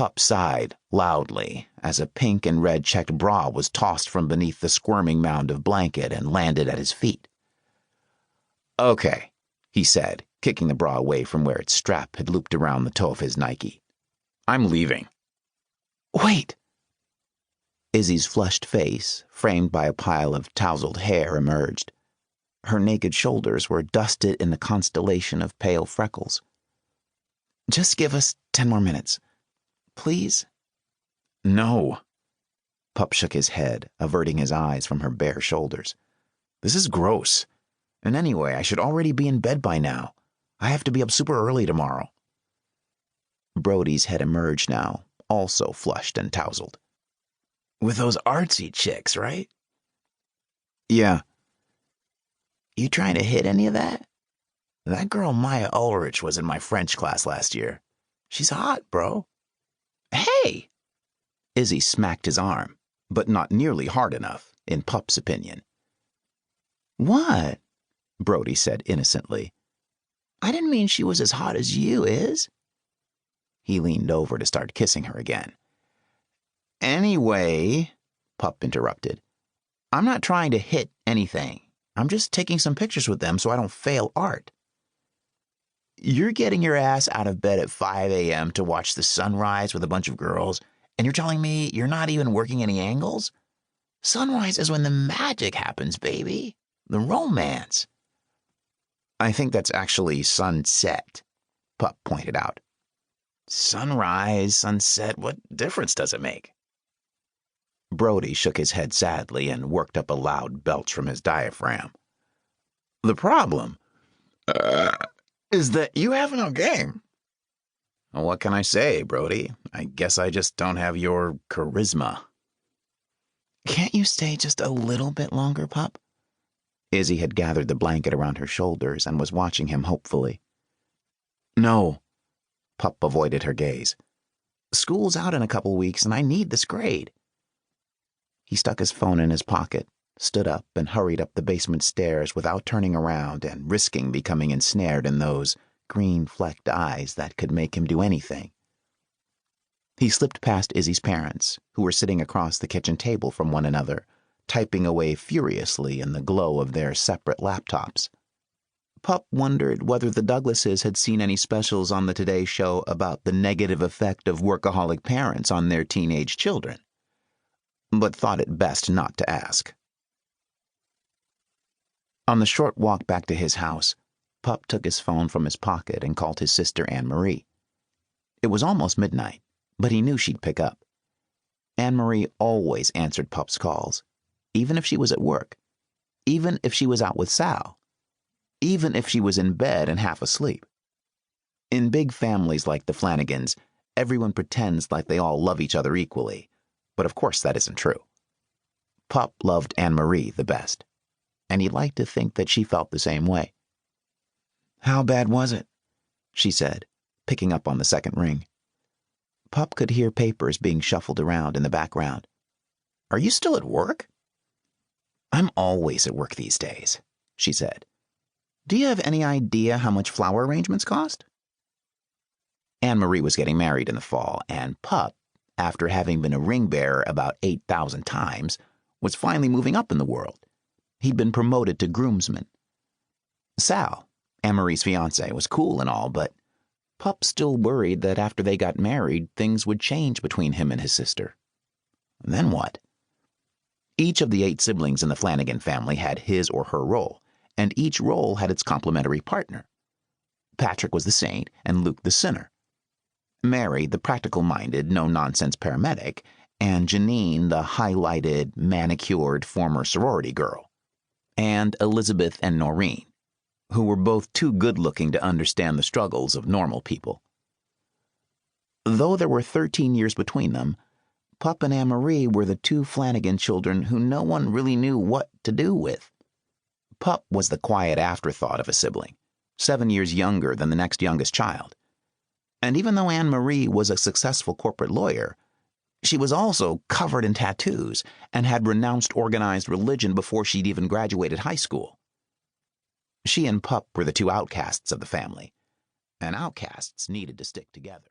Pup sighed loudly as a pink and red checked bra was tossed from beneath the squirming mound of blanket and landed at his feet. "Okay," he said, kicking the bra away from where its strap had looped around the toe of his Nike. "I'm leaving." "Wait!" Izzy's flushed face, framed by a pile of tousled hair, emerged. Her naked shoulders were dusted in a constellation of pale freckles. "Just give us 10 more minutes. Please?" "No." Pup shook his head, averting his eyes from her bare shoulders. "This is gross. And anyway, I should already be in bed by now. I have to be up super early tomorrow." Brody's head emerged now, also flushed and tousled. "With those artsy chicks, right?" "Yeah." "You trying to hit any of that? That girl Maya Ulrich was in my French class last year. She's hot, bro." "Hey!" Izzy smacked his arm, but not nearly hard enough, in Pup's opinion. "What?" Brody said innocently. "I didn't mean she was as hot as you, Iz." He leaned over to start kissing her again. "Anyway," Pup interrupted, "I'm not trying to hit anything. I'm just taking some pictures with them so I don't fail art." "You're getting your ass out of bed at 5 a.m. to watch the sunrise with a bunch of girls, and you're telling me you're not even working any angles? Sunrise is when the magic happens, baby. The romance." "I think that's actually sunset," Pup pointed out. "Sunrise, sunset, what difference does it make?" Brody shook his head sadly and worked up a loud belch from his diaphragm. "The problem is that you have no game." "What can I say, Brody? I guess I just don't have your charisma." "Can't you stay just a little bit longer, Pup?" Izzy had gathered the blanket around her shoulders and was watching him hopefully. "No." Pup avoided her gaze. "School's out in a couple weeks and I need this grade." He stuck his phone in his pocket, stood up, and hurried up the basement stairs without turning around and risking becoming ensnared in those green-flecked eyes that could make him do anything. He slipped past Izzy's parents, who were sitting across the kitchen table from one another, typing away furiously in the glow of their separate laptops. Pup wondered whether the Douglases had seen any specials on the Today Show about the negative effect of workaholic parents on their teenage children, but thought it best not to ask. On the short walk back to his house, Pup took his phone from his pocket and called his sister Anne-Marie. It was almost midnight, but he knew she'd pick up. Anne-Marie always answered Pup's calls, even if she was at work, even if she was out with Sal, even if she was in bed and half asleep. In big families like the Flanagans, everyone pretends like they all love each other equally, but of course that isn't true. Pup loved Anne-Marie the best, and he liked to think that she felt the same way. "How bad was it?" she said, picking up on the second ring. Pup could hear papers being shuffled around in the background. "Are you still at work?" "I'm always at work these days," she said. "Do you have any idea how much flower arrangements cost?" Anne-Marie was getting married in the fall, and Pup, after having been a ring bearer about 8,000 times, was finally moving up in the world. He'd been promoted to groomsman. Sal, Anne-Marie's fiancé, was cool and all, but Pup still worried that after they got married, things would change between him and his sister. And then what? Each of the 8 siblings in the Flanagan family had his or her role, and each role had its complementary partner. Patrick was the saint and Luke the sinner. Mary, the practical-minded, no-nonsense paramedic, and Janine, the highlighted, manicured former sorority girl, and Elizabeth and Noreen, who were both too good-looking to understand the struggles of normal people. Though there were 13 years between them, Pup and Anne-Marie were the 2 Flanagan children who no one really knew what to do with. Pup was the quiet afterthought of a sibling, 7 years younger than the next youngest child. And even though Anne-Marie was a successful corporate lawyer, she was also covered in tattoos and had renounced organized religion before she'd even graduated high school. She and Pup were the 2 outcasts of the family, and outcasts needed to stick together.